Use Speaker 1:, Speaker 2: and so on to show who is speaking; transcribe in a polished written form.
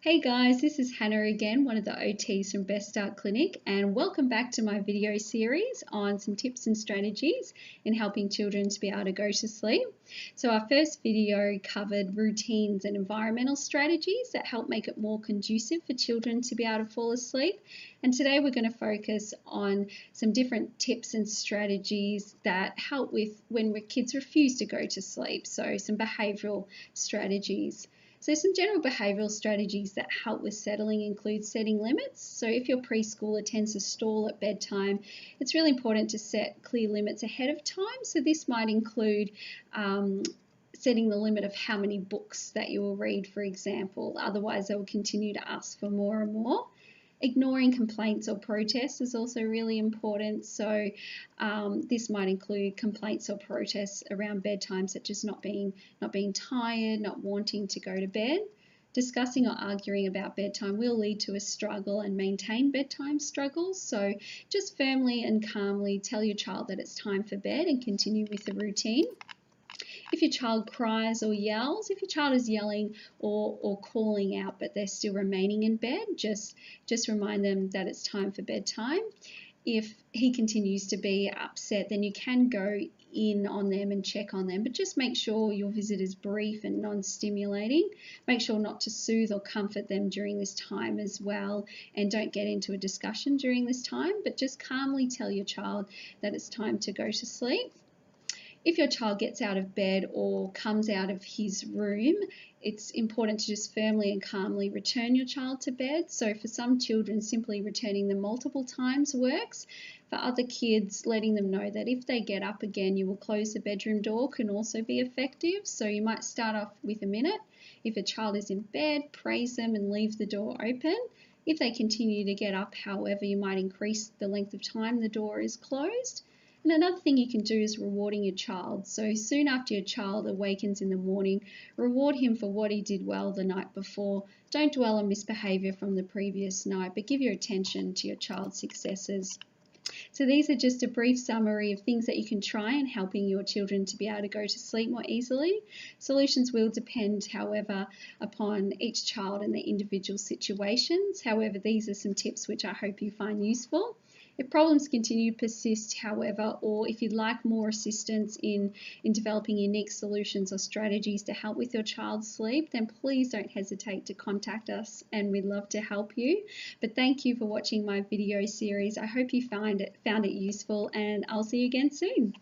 Speaker 1: Hey guys, this is Hannah again, one of the OTs from Best Start Clinic, and welcome back to my video series on some tips and strategies in helping children to be able to go to sleep. So our first video covered routines and environmental strategies that help make it more conducive for children to be able to fall asleep. And today we're going to focus on some different tips and strategies that help with when kids refuse to go to sleep. So some behavioural strategies. So some general behavioural strategies that help with settling include setting limits. So if your preschooler tends to stall at bedtime, it's really important to set clear limits ahead of time. So this might include setting the limit of how many books that you will read, for example. Otherwise, they will continue to ask for more and more. Ignoring complaints or protests is also really important. So this might include complaints or protests around bedtime, such as not being tired, not wanting to go to bed. Discussing or arguing about bedtime will lead to a struggle and maintain bedtime struggles. So just firmly and calmly tell your child that it's time for bed and continue with the routine. If your child cries or yells, if your child is yelling or calling out but they're still remaining in bed, just remind them that it's time for bedtime. If he continues to be upset, then you can go in on them and check on them, but just make sure your visit is brief and non-stimulating. Make sure not to soothe or comfort them during this time as well, and don't get into a discussion during this time, but just calmly tell your child that it's time to go to sleep. If your child gets out of bed or comes out of his room, it's important to just firmly and calmly return your child to bed. So for some children, simply returning them multiple times works. For other kids, letting them know that if they get up again, you will close the bedroom door can also be effective. So you might start off with a minute. If a child is in bed, praise them and leave the door open. If they continue to get up, however, you might increase the length of time the door is closed. And another thing you can do is rewarding your child. So soon after your child awakens in the morning, reward him for what he did well the night before. Don't dwell on misbehaviour from the previous night, but give your attention to your child's successes. So these are just a brief summary of things that you can try in helping your children to be able to go to sleep more easily. Solutions will depend, however, upon each child and their individual situations. However, these are some tips which I hope you find useful. If problems continue to persist, however, or if you'd like more assistance in developing unique solutions or strategies to help with your child's sleep, then please don't hesitate to contact us and we'd love to help you. But thank you for watching my video series. I hope you found it useful, and I'll see you again soon.